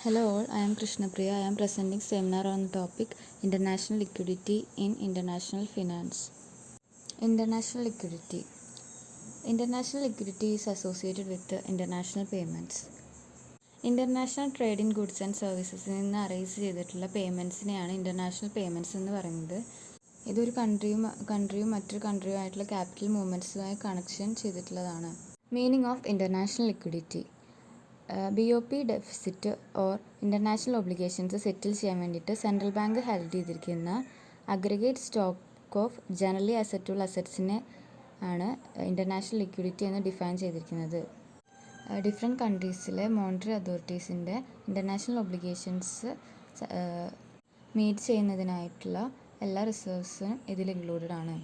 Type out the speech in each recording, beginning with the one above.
Hello all, I am Krishna Priya. I am presenting seminar on the topic International Liquidity in International Finance. International liquidity. International liquidity is associated with the international payments. International trade in goods and സർവീസസിൽ നിന്ന് arrange ചെയ്തിട്ടുള്ള പേയ്മെൻറ്റ്സിനെയാണ് international payments എന്ന് പറയുന്നത്. ഇതൊരു കൺട്രിയും മറ്റൊരു കൺട്രിയുമായിട്ടുള്ള capital മൂവ്മെൻറ്റ്സുമായി കണക്ഷൻ ചെയ്തിട്ടുള്ളതാണ്. Meaning of international liquidity. BOP deficit or international obligations settle ചെയ്യാൻ വേണ്ടിയിട്ട് സെൻട്രൽ ബാങ്ക് ഹെൽഡ് ചെയ്തിരിക്കുന്ന അഗ്രിഗേറ്റ് സ്റ്റോക്ക് ഓഫ് ജനറലി അസറ്റുള്ള അസറ്റ്സിനെ ആണ് ഇൻ്റർനാഷണൽ ലിക്വിഡിറ്റി എന്ന് ഡിഫൈൻ ചെയ്തിരിക്കുന്നത്. ഡിഫറെൻറ്റ് കൺട്രീസിലെ മോണിറ്ററി അതോറിറ്റീസിൻ്റെ ഇൻ്റർനാഷണൽ ഒബ്ലിഗേഷൻസ് മീറ്റ് ചെയ്യുന്നതിനായിട്ടുള്ള എല്ലാ റിസർവ്സും ഇതിൽ ഇൻക്ലൂഡഡ് ആണ്.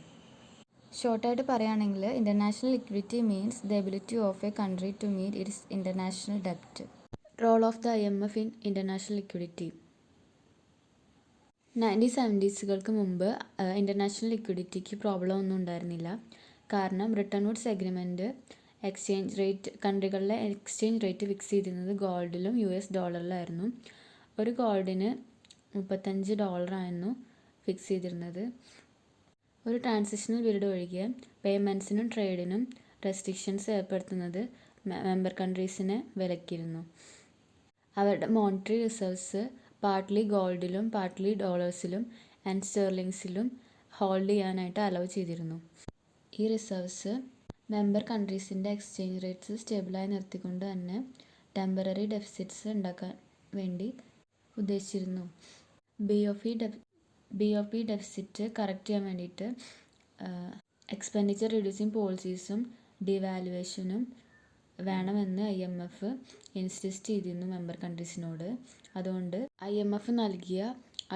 ഷോർട്ടായിട്ട് പറയുകയാണെങ്കിൽ international liquidity means the ability of a country to meet its international ഡെപ്റ്റ്. Role of the IMF in international liquidity. 1970s മുമ്പ് ഇൻ്റർനാഷണൽ ലിക്വിഡിറ്റിക്ക് പ്രോബ്ലം ഒന്നും ഉണ്ടായിരുന്നില്ല. കാരണം Bretton Woods agreement exchange rate കൺട്രികളിലെ എക്സ്ചേഞ്ച് റേറ്റ് ഫിക്സ് ചെയ്തിരുന്നത് ഗോൾഡിലും US ഡോളറിലായിരുന്നു. ഒരു ഗോൾഡിന് $35 ആയിരുന്നു ഫിക്സ് ചെയ്തിരുന്നത്. ഒരു ട്രാൻസിഷണൽ പീരീഡ് ഒഴികെ പേയ്മെൻറ്റ്സിനും ട്രേഡിനും റെസ്ട്രിക്ഷൻസ് ഏർപ്പെടുത്തുന്നത് മെമ്പർ കൺട്രീസിനെ വിലക്കിയിരുന്നു. അവരുടെ മോണിറ്ററി റിസർവ്സ് പാർട്ട്ലി ഗോൾഡിലും പാർട്ട്ലി ഡോളേഴ്സിലും ആൻഡ് സ്റ്റെർലിങ്സിലും ഹോൾഡ് ചെയ്യാനായിട്ട് അലൗ ചെയ്തിരുന്നു. ഈ റിസർവ്സ് മെമ്പർ കൺട്രീസിൻ്റെ എക്സ്ചേഞ്ച് റേറ്റ്സ് സ്റ്റേബിളായി നിർത്തിക്കൊണ്ട് തന്നെ ടെമ്പററി ഡെഫിസിറ്റ്സ് ഉണ്ടാക്കാൻ വേണ്ടി ഉദ്ദേശിച്ചിരുന്നു. BOP ഡെഫിസിറ്റ് കറക്റ്റ് ചെയ്യാൻ വേണ്ടിയിട്ട് എക്സ്പെൻഡിച്ചർ റിഡ്യൂസിങ് പോളിസീസും ഡിവാലുവേഷനും വേണമെന്ന് IMF ഇൻസിസ്റ്റ് ചെയ്തിരുന്നു മെമ്പർ കൺട്രീസിനോട്. അതുകൊണ്ട് IMF നൽകിയ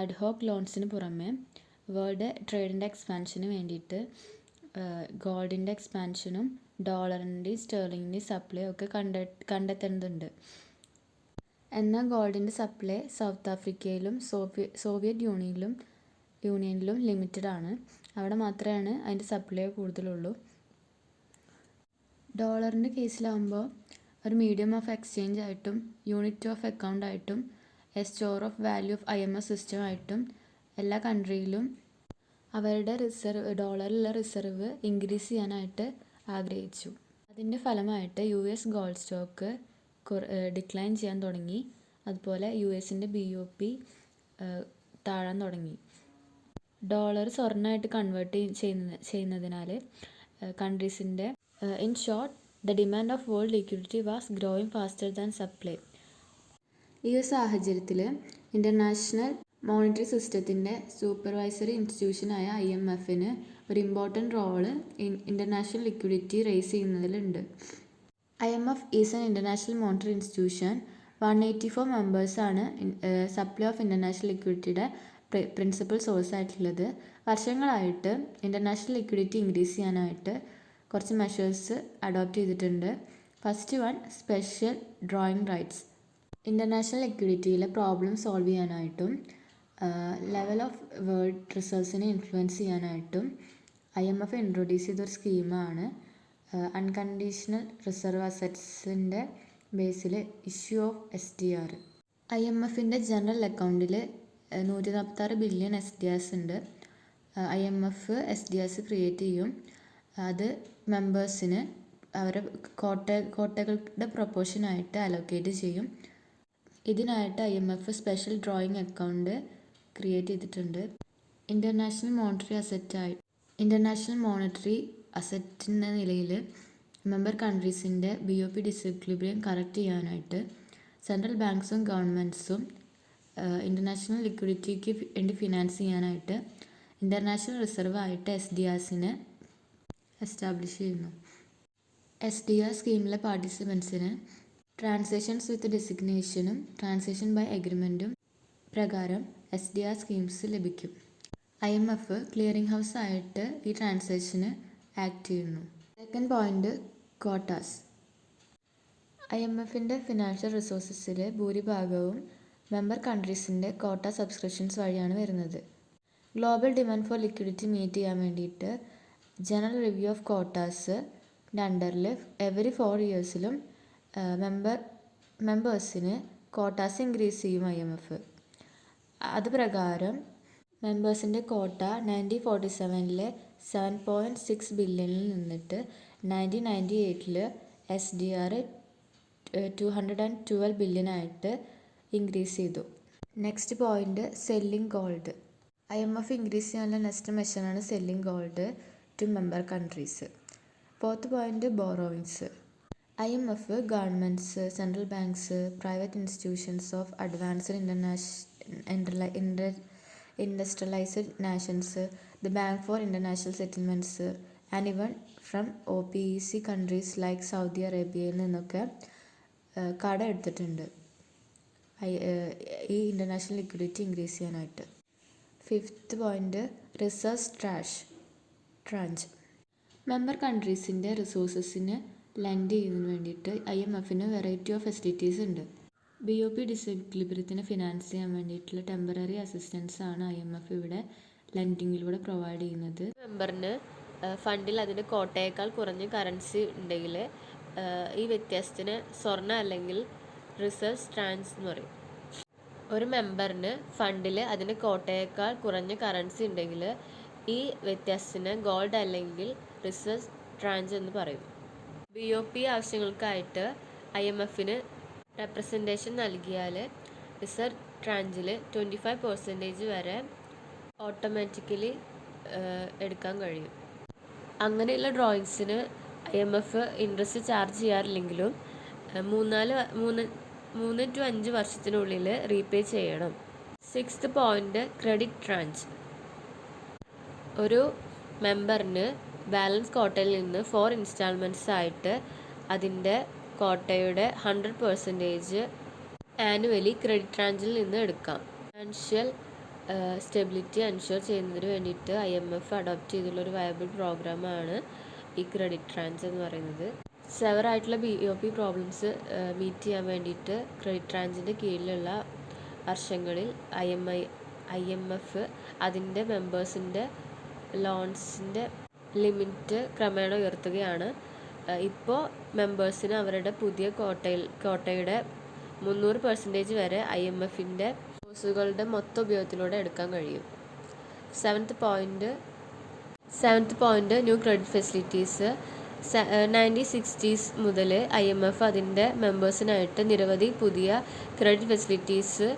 അഡ്ഹോക്ക് ലോൺസിന് പുറമെ വേൾഡ് ട്രേഡിൻ്റെ എക്സ്പാൻഷന് വേണ്ടിയിട്ട് ഗോൾഡിൻ്റെ എക്സ്പാൻഷനും ഡോളറിൻ്റെയും സ്റ്റെർലിങ്ങിൻ്റെയും സപ്ലൈ ഒക്കെ കണ്ടെത്തേണ്ടതുണ്ട്. എന്നാൽ ഗോൾഡിൻ്റെ സപ്ലൈ സൗത്ത് ആഫ്രിക്കയിലും സോവിയറ്റ് യൂണിയനിലും ലിമിറ്റഡ് ആണ്. അവിടെ മാത്രമാണ് അതിൻ്റെ സപ്ലൈ കൂടുതലുള്ളൂ. ഡോളറിൻ്റെ കേസിലാകുമ്പോൾ ഒരു മീഡിയം ഓഫ് എക്സ്ചേഞ്ച് ആയിട്ടും യൂണിറ്റ് ഓഫ് അക്കൗണ്ട് ആയിട്ടും store of value of IMF system ആയിട്ടും എല്ലാ കൺട്രിയിലും അവരുടെ ഡോളറിലുള്ള റിസർവ് ഇൻക്രീസ് ചെയ്യാനായിട്ട് ആഗ്രഹിച്ചു. അതിൻ്റെ ഫലമായിട്ട് US ഗോൾഡ് സ്റ്റോക്ക് ഡിക്ലൈൻ ചെയ്യാൻ തുടങ്ങി. അതുപോലെ USൻ്റെ BOP താഴാൻ തുടങ്ങി. ഡോളർ സ്വർണ്ണമായിട്ട് കൺവേർട്ട് ചെയ്യുന്നതിനാൽ കൺട്രീസിൻ്റെ in short the demand of world liquidity was growing faster than supply. ഈ ഒരു സാഹചര്യത്തിൽ ഇൻ്റർനാഷണൽ മോണിറ്ററി സിസ്റ്റത്തിൻ്റെ സൂപ്പർവൈസറി ഇൻസ്റ്റിറ്റ്യൂഷനായ IMFന് ഒരു important role international liquidity raise ചെയ്യുന്നതിലുണ്ട്. IMF is an international monetary institution. 184 മെമ്പേഴ്സാണ് സപ്ലൈ ഓഫ് ഇൻ്റർനാഷണൽ ലിക്വിഡിറ്റിയുടെ പ്രിൻസിപ്പൽ സോഴ്സ് ആയിട്ടുള്ളത്. വർഷങ്ങളായിട്ട് ഇൻ്റർനാഷണൽ ലിക്വിഡിറ്റി ഇൻക്രീസ് ചെയ്യാനായിട്ട് കുറച്ച് മെഷേഴ്സ് അഡോപ്റ്റ് ചെയ്തിട്ടുണ്ട്. First one, special drawing rights. International ലിക്വിഡിറ്റിയിലെ പ്രോബ്ലം സോൾവ് ചെയ്യാനായിട്ടും ലെവൽ ഓഫ് വേൾഡ് റിസർവ്സിനെ ഇൻഫ്ലുവൻസ് ചെയ്യാനായിട്ടും IMF ഇൻട്രൊഡ്യൂസ് ചെയ്തൊരു സ്കീമാണ് അൺകണ്ടീഷണൽ റിസർവ് അസറ്റ്സിൻ്റെ ബേസിൽ ഇഷ്യൂ ഓഫ് SDR. IMFൻ്റെ ജനറൽ അക്കൗണ്ടിൽ 146 ബില്യൺ SDRs ഉണ്ട്. IMF SDRs ക്രിയേറ്റ് ചെയ്യും. അത് മെമ്പേഴ്സിന് അവരുടെ കോട്ടകളുടെ പ്രൊപ്പോർഷനായിട്ട് അലോക്കേറ്റ് ചെയ്യും. ഇതിനായിട്ട് IMF special drawing account create ചെയ്തിട്ടുണ്ട്. ഇൻ്റർനാഷണൽ മോണിറ്ററി അസറ്റ് എന്ന നിലയിൽ മെമ്പർ കൺട്രീസിൻ്റെ BOP ഡിസെക്വിലിബ്രിയം കറക്റ്റ് ചെയ്യാനായിട്ട് സെൻട്രൽ ബാങ്ക്സും ഗവൺമെൻറ്റ്സും ഇൻ്റർനാഷണൽ ലിക്വിഡിറ്റിക്ക് വേണ്ടി ഫിനാൻസ് ചെയ്യാനായിട്ട് ഇൻ്റർനാഷണൽ റിസർവ് ആയിട്ട് SDRസിനെ എസ്റ്റാബ്ലിഷ് ചെയ്യുന്നു. SDR സ്കീമിലെ പാർട്ടിസിപ്പൻസിന് ട്രാൻസാക്ഷൻസ് വിത്ത് ഡെസിഗ്നേഷനും ട്രാൻസാക്ഷൻ ബൈ അഗ്രിമെൻറ്റും പ്രകാരം SDR സ്കീംസ് ലഭിക്കും. IMF ക്ലിയറിംഗ് ഹൗസ് ആയിട്ട് ഈ ട്രാൻസാക്ഷന് ആക്ട് ചെയ്യുന്നു. Second point, quotas. IMFൻ്റെ ഫിനാൻഷ്യൽ റിസോഴ്സസിൽ ഭൂരിഭാഗവും മെമ്പർ കൺട്രീസിൻ്റെ ക്വാട്ട സബ്സ്ക്രിപ്ഷൻസ് വഴിയാണ് വരുന്നത്. Global demand for liquidity meet ചെയ്യാൻ വേണ്ടിയിട്ട് ജനറൽ റിവ്യൂ ഓഫ് ക്വാട്ടാസ് അണ്ടറിൽ എവറി 4 ഇയേഴ്സിലും മെമ്പേഴ്സിന് കോട്ടാസ് ഇൻക്രീസ് ചെയ്യും IMF. അത് പ്രകാരം മെമ്പേഴ്സിൻ്റെ കോട്ട 1947 7.6 ബില്യണിൽ നിന്നിട്ട് 1998 SDR 212 ബില്യണായിട്ട് ഇൻക്രീസ് ചെയ്തു. Next point selling gold. IMF increase ചെയ്യാനുള്ള നെക്സ്റ്റ് മെഷറാണ് selling gold to member countries. Fourth point borrowings. IMF governments, central banks, private institutions of advanced industrialised nations, the bank for international settlements and even from OPEC countries like Saudi അറേബ്യയിൽ നിന്നൊക്കെ കടം എടുത്തിട്ടുണ്ട് ഈ international liquidity increase ചെയ്യാനായിട്ട്. Fifth point reserve tranche. Member കൺട്രീസിൻ്റെ റിസോഴ്സസിന് lend ചെയ്യുന്നതിന് വേണ്ടിയിട്ട് IMFന് വെറൈറ്റി ഓഫ് ഫെസിലിറ്റീസ് ഉണ്ട്. BOP ഡിസെക്വിലിബ്രിയത്തിന് ഫിനാൻസ് ചെയ്യാൻ വേണ്ടിയിട്ടുള്ള ടെമ്പററി അസിസ്റ്റൻസ് ആണ് IMF ഇവിടെ ലെൻഡിങ്ങിലൂടെ പ്രൊവൈഡ് ചെയ്യുന്നത്. മെമ്പറിന് ഫണ്ടിൽ അതിൻ്റെ കോട്ടയേക്കാൾ കുറഞ്ഞ കറൻസി ഉണ്ടെങ്കിൽ ഈ വ്യത്യാസത്തിന് സ്വർണ്ണ അല്ലെങ്കിൽ റിസർച്ച് ട്രാൻസ് എന്ന് പറയും. ഒരു മെമ്പറിന് ഫണ്ടിൽ അതിന് കോട്ടയേക്കാൾ കുറഞ്ഞ കറൻസി ഉണ്ടെങ്കിൽ ഈ വ്യത്യാസത്തിന് ഗോൾഡ് അല്ലെങ്കിൽ റിസർച്ച് ട്രാൻസ് എന്ന് പറയും. BOP ആവശ്യങ്ങൾക്കായിട്ട് IMFന് റെപ്രസെൻറ്റേഷൻ നൽകിയാൽ റിസർച്ച് ട്രാൻസിൽ 25% വരെ ഓട്ടോമാറ്റിക്കലി എടുക്കാൻ കഴിയും. അങ്ങനെയുള്ള ഡ്രോയിങ്സിന് IMF ഇൻട്രസ്റ്റ് ചാർജ് ചെയ്യാറില്ലെങ്കിലും 3 to 5 വർഷത്തിനുള്ളിൽ റീപേ ചെയ്യണം. Sixth point credit tranche. ഒരു മെമ്പറിന് ബാലൻസ് കോട്ടയിൽ നിന്ന് 4 ഇൻസ്റ്റാൾമെൻറ്റ്സ് ആയിട്ട് അതിൻ്റെ കോട്ടയുടെ 100% ആനുവലി ക്രെഡിറ്റ് ട്രാൻസിൽ നിന്ന് എടുക്കാം. ഫിനാൻഷ്യൽ സ്റ്റെബിലിറ്റി എൻഷുർ ചെയ്യുന്നതിന് വേണ്ടിയിട്ട് IMF അഡോപ്റ്റ് ചെയ്തിട്ടുള്ളൊരു വയബിൾ പ്രോഗ്രാമാണ് ഈ ക്രെഡിറ്റ് ട്രാൻസ് എന്ന് പറയുന്നത്. സെവറായിട്ടുള്ള BOP പ്രോബ്ലംസ് മീറ്റ് ചെയ്യാൻ വേണ്ടിയിട്ട് ക്രെഡിറ്റ് ട്രാൻസിൻ്റെ കീഴിലുള്ള വർഷങ്ങളിൽ IMF അതിൻ്റെ മെമ്പേഴ്സിൻ്റെ ലോൺസിൻ്റെ ലിമിറ്റ് ക്രമേണ ഉയർത്തുകയാണ്. ഇപ്പോൾ മെമ്പേഴ്സിന് അവരുടെ പുതിയ കോട്ടയുടെ 300% വരെ IMFൻ്റെ സോഴ്സുകളുടെ മൊത്തം ഉപയോഗത്തിലൂടെ എടുക്കാൻ കഴിയും. Seventh point new credit facilities. 1960s മുതൽ IMF അതിൻ്റെ മെമ്പേഴ്സിനായിട്ട് നിരവധി പുതിയ ക്രെഡിറ്റ് ഫെസിലിറ്റീസ്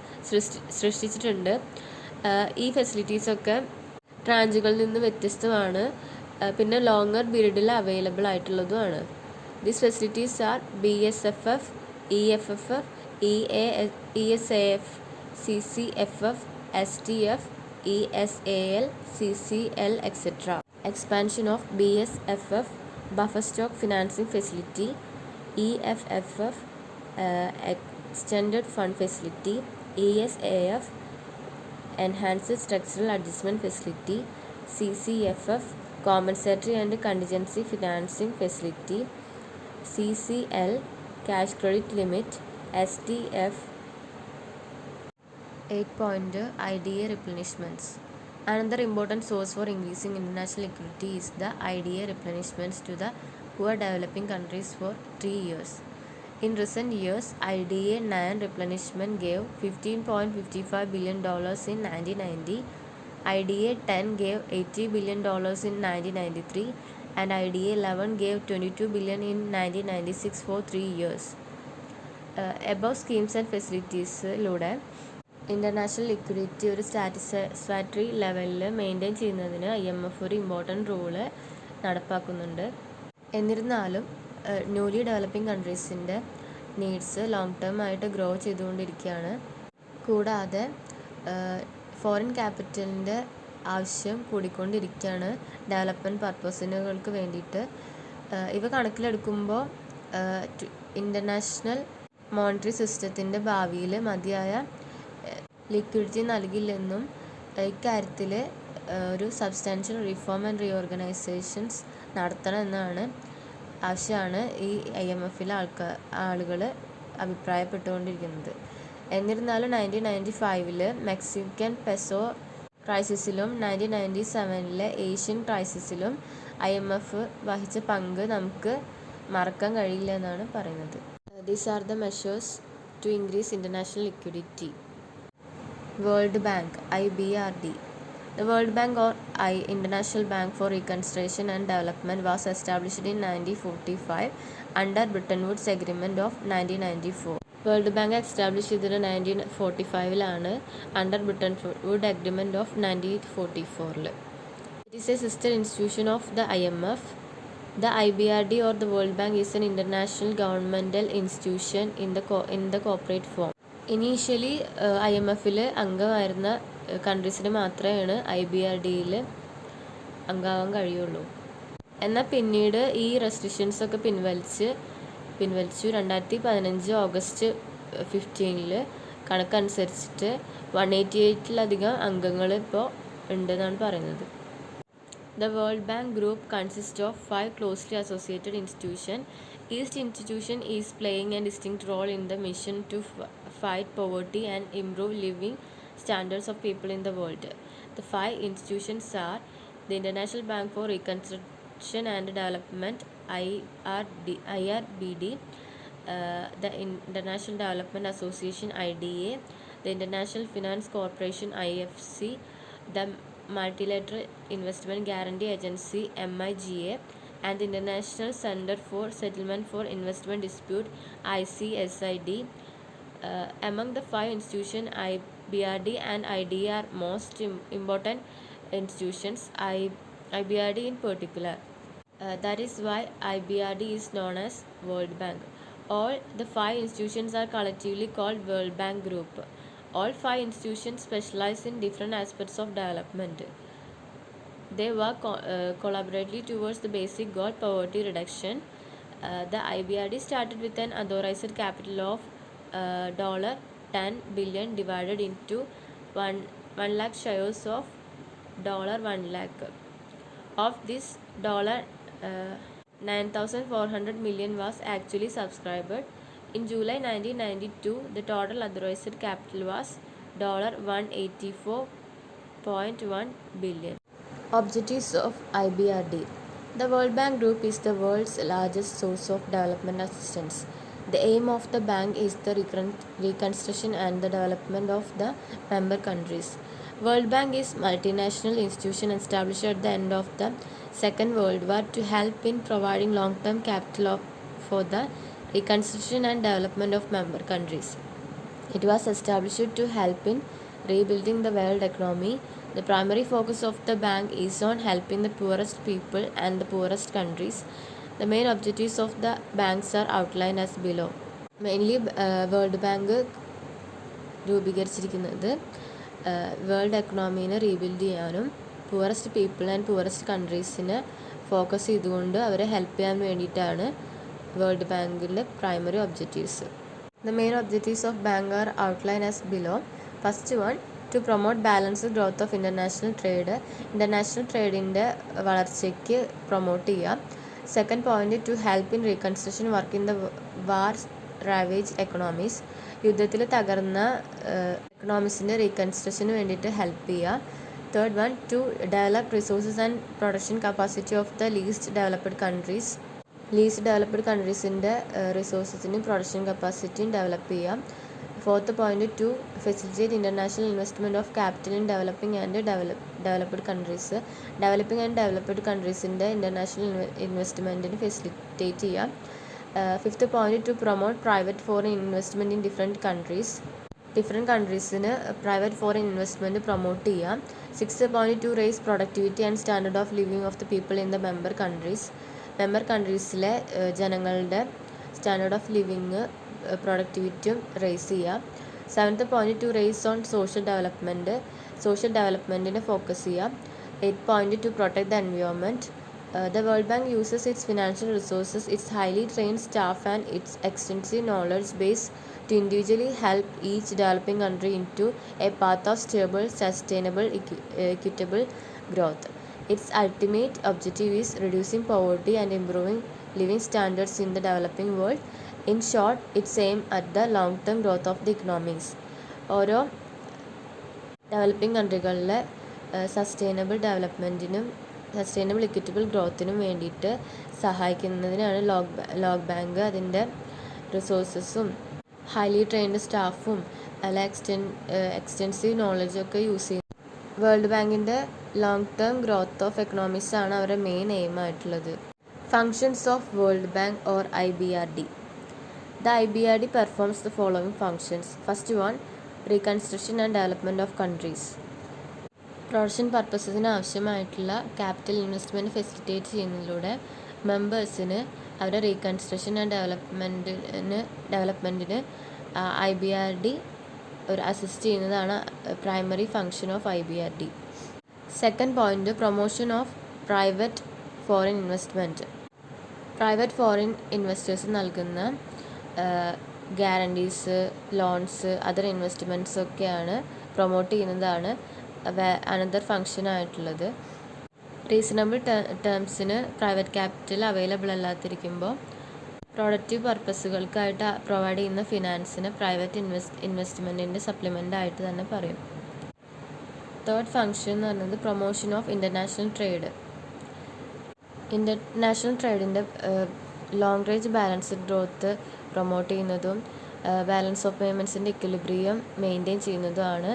സൃഷ്ടിച്ചിട്ടുണ്ട്. ഈ ഫെസിലിറ്റീസൊക്കെ ട്രാൻസുകളിൽ നിന്ന് വ്യത്യസ്തമാണ്, പിന്നെ ലോങ്ങർ പീരീഡിൽ അവൈലബിൾ ആയിട്ടുള്ളതുമാണ്. These facilities are BSFF, EFFF, ESAF, CCFF, STF, ESAL, CCL, etc. Expansion of BSFF, Buffer Stock Financing Facility, EFFF, Extended Fund Facility, ESAF, Enhanced Structural Adjustment Facility, CCFF, Compensatory and Contingency Financing Facility, CCL, Cash Credit Limit, STF. 8 point IDA replenishments. Another important source for increasing international liquidity is the IDA replenishments to the poor developing countries for 3 years. In recent years, IDA 9 replenishment gave $15.55 billion in 1990, IDA 10 gave $80 billion in 1993, and IDA 11 gave $22 billion in 1996 for 3 years. Above schemes and facilitiesലൂടെ international liquidity ഒരു satisfactory ലെവലിൽ maintain ചെയ്യുന്നതിന് IMF ഒരു important role നടപ്പാക്കുന്നുണ്ട്. എന്നിരുന്നാലും newly developing കൺട്രീസിൻ്റെ needs long term ആയിട്ട് grow ചെയ്തുകൊണ്ടിരിക്കുകയാണ്. കൂടാതെ ഫോറിൻ ക്യാപിറ്റലിൻ്റെ ആവശ്യം കൂടിക്കൊണ്ടിരിക്കുകയാണ് ഡെവലപ്മെൻറ്റ് പർപ്പസിനുകൾക്ക് വേണ്ടിയിട്ട്. ഇവ കണക്കിലെടുക്കുമ്പോൾ ഇൻ്റർനാഷണൽ മോണിറ്ററി സിസ്റ്റത്തിൻ്റെ ഭാവിയിൽ മതിയായ ലിക്വിഡിറ്റി നൽകില്ലെന്നും ഇക്കാര്യത്തിൽ ഒരു സബ്സ്റ്റാൻഷ്യൽ റിഫോം ആൻഡ് റീഓർഗനൈസേഷൻസ് നടത്തണമെന്നാണ് ആവശ്യമാണ് ഈ IMFയിലെ ആളുകൾ അഭിപ്രായപ്പെട്ടുകൊണ്ടിരിക്കുന്നത്. എന്നിരുന്നാലും 1995 മെക്സിക്കൻ പെസോ ക്രൈസിസിലും 1997 ഏഷ്യൻ ക്രൈസിസിലും IMF വഹിച്ച പങ്ക് നമുക്ക് മറക്കാൻ കഴിയില്ല എന്നാണ് പറയുന്നത്. These are the measures to increase international liquidity. World Bank (IBRD). The World Bank or International Bank for Reconstruction and Development was established in 1945 under Bretton Woods Agreement of 1994. World bank establish ചെയ്തത് 1945 under Bretton wood agreement of 1944. It is a sister institution of the IMF. The IBRD or the World Bank is an international governmental institution in the corporate form. Initially IMF-ൽ അംഗമായിരുന്ന കൺട്രീസിന് മാത്രമേ IBRD-യിൽ അംഗമാകാൻ കഴിയുള്ളൂ. എന്നാൽ പിന്നീട് ഈ റെസ്ട്രിക്ഷൻസൊക്കെ പിൻവലിച്ചു 2015 ഓഗസ്റ്റ് 15 കണക്കനുസരിച്ചിട്ട് 188-ലധികം അംഗങ്ങൾ ഇപ്പോൾ ഉണ്ടെന്നാണ് പറയുന്നത്. The World Bank Group consists of 5 closely associated institutions. Each institution is playing a distinct role in the mission to fight poverty and improve living standards of people in the world. The 5 institutions are the International Bank for Reconstruction and Development (IRBD), the International Development Association (IDA), the International Finance Corporation (IFC), the Multilateral Investment Guarantee Agency (MIGA), and the International Center for Settlement for Investment Dispute (ICSID). Among the 5 institutions, IBRD and IDA are most important institutions, IBRD in particular. That is why IBRD is known as World Bank. All the 5 institutions are collectively called World Bank Group. All 5 institutions specialize in different aspects of development. They work collaboratively towards the basic goal, poverty reduction. The IBRD started with an authorized capital of $10 billion divided into 1 lakh shares of $1 lakh. Of this, $9,400 million was actually subscribed. In July 1992, the total authorized capital was $184.1 billion. Objectives of IBRD. The World Bank Group is the world's largest source of development assistance. The aim of the bank is the reconstruction and the development of the member countries. World Bank is a multinational institution established at the end of the Second World War to help in providing long-term capital for the reconstruction and development of member countries. It was established to help in rebuilding the world economy. The primary focus of the bank is on helping the poorest people and the poorest countries. The main objectives of the banks are outlined as below. Mainly, World Bank രൂപീകരിച്ചിരിക്കുന്നത് world എക്കണോമീനെ rebuild ചെയ്യാനും poorest people and poorest കൺട്രീസിനെ focus ചെയ്തുകൊണ്ട് അവരെ help ചെയ്യാൻ വേണ്ടിയിട്ടാണ് world ബാങ്കിലെ primary objectives. The main objectives of bank are outlined as below. First one, to promote balanced growth of international trade. International ട്രേഡിൻ്റെ വളർച്ചയ്ക്ക് പ്രൊമോട്ട് ചെയ്യുക. Second point, to help in reconstruction work in the war ravaged economies. യുദ്ധത്തിൽ തകർന്ന എക്കണോമിക്സിൻ്റെ റീകൺസ്ട്രക്ഷന് വേണ്ടിയിട്ട് help ചെയ്യുക. Third one, to develop resources and production capacity of the least developed countries. Least developed കൺട്രീസിൻ്റെ റിസോഴ്സസിനും production കപ്പാസിറ്റിയും develop ചെയ്യുക. Fourth point, to facilitate international investment of capital in developing and developed countries. Developing and developed കൺട്രീസിൻ്റെ international ഇൻവെസ്റ്റ്മെൻറ്റിന് facilitate ചെയ്യുക. Fifth point, to promote private foreign investment in different countries. Different കൺട്രീസിന് private foreign investment promote ചെയ്യുക. Sixth point, to raise productivity and standard of living of the people in the member countries. Member കൺട്രീസിലെ ജനങ്ങളുടെ standard of living പ്രൊഡക്ടിവിറ്റിയും raise ചെയ്യുക. Seventh point, to raise on social ഡെവലപ്മെൻറ്റിനെ focus ചെയ്യുക. Eighth point, to protect the environment. The World Bank uses its financial resources, its highly trained staff and its extensive knowledge base to individually help each developing country into a path of stable, sustainable, equitable growth. Its ultimate objective is reducing poverty and improving living standards in the developing world. In short, its aim at the long-term growth of the economies. ഓരോ developing കൺട്രികളിലെ sustainable ഡെവലപ്മെൻറ്റിനും sustainable equitable ഗ്രോത്തിനും വേണ്ടിയിട്ട് സഹായിക്കുന്നതിനാണ് ലോക് bank അതിൻ്റെ റിസോഴ്സസും highly trained സ്റ്റാഫും അല്ല extensive നോളജൊക്കെ use ചെയ്യും. World ബാങ്കിൻ്റെ long term growth of economics ആണ് അവരുടെ main aim ആയിട്ടുള്ളത്. Functions of World Bank or IBRD. The IBRD performs the following functions. First one, reconstruction and development of countries. Production പർപ്പസസിന് ആവശ്യമായിട്ടുള്ള capital investment facilitate ചെയ്യുന്നതിലൂടെ മെമ്പേഴ്സിന് അവരുടെ reconstruction and ഡെവലപ്മെൻറ്റിന് IBRD ഒരു അസിസ്റ്റ് ചെയ്യുന്നതാണ് primary function of IBRD. Second point, promotion of private foreign investment. Private foreign investors നൽകുന്ന guarantees, loans, other investments ഒക്കെയാണ് പ്രൊമോട്ട് ചെയ്യുന്നതാണ് അനദർ ഫങ്ഷനായിട്ടുള്ളത്. റീസണബിൾ ടേംസിന് പ്രൈവറ്റ് ക്യാപിറ്റൽ അവൈലബിൾ അല്ലാതിരിക്കുമ്പോൾ പ്രൊഡക്റ്റീവ് പർപ്പസുകൾക്കായിട്ട് പ്രൊവൈഡ് ചെയ്യുന്ന ഫിനാൻസിന് പ്രൈവറ്റ് ഇൻവെസ്റ്റ്മെൻറ്റിൻ്റെ സപ്ലിമെൻ്റ് ആയിട്ട് തന്നെ പറയും. തേർഡ് ഫങ്ഷൻ എന്ന് പറയുന്നത് promotion of international trade. International ട്രേഡിൻ്റെ long range balanced growth promote ചെയ്യുന്നതും ബാലൻസ് ഓഫ് പേയ്മെൻറ്റ്സിൻ്റെ ഇക്വിലിബ്രിയം മെയിൻറ്റെയിൻ ചെയ്യുന്നതുമാണ്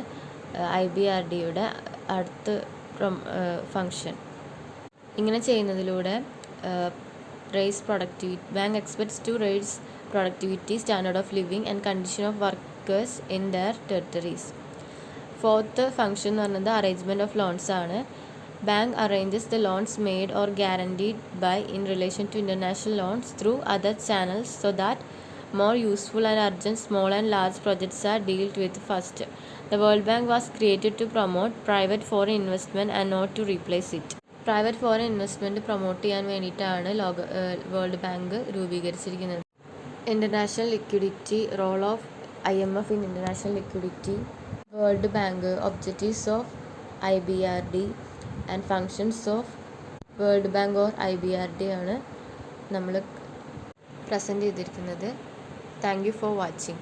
IBRDയുടെ അടുത്ത ഫങ്ഷൻ. ഇങ്ങനെ ചെയ്യുന്നതിലൂടെ bank expects to raise productivity, standard of living and condition of workers in their territories. Fourth function എന്ന് പറയുന്നത് അറേഞ്ച്മെൻറ്റ് ഓഫ് ലോൺസ് ആണ്. Bank arranges the loans made or guaranteed by in relation to international loans through other channels so that more useful and urgent small and large projects are dealt with first. The World Bank was created to promote private foreign investment and not to replace it. Private foreign investment promote ചെയ്യാൻ വേണ്ടിയിട്ടാണ് World Bank രൂപീകരിച്ചിരിക്കുന്നത്. International liquidity, role of IMF in international liquidity, World Bank, objectives of IBRD and functions of World Bank or IBRD ആണ് നമ്മൾ present ചെയ്തിരിക്കുന്നത്. Thank you for watching.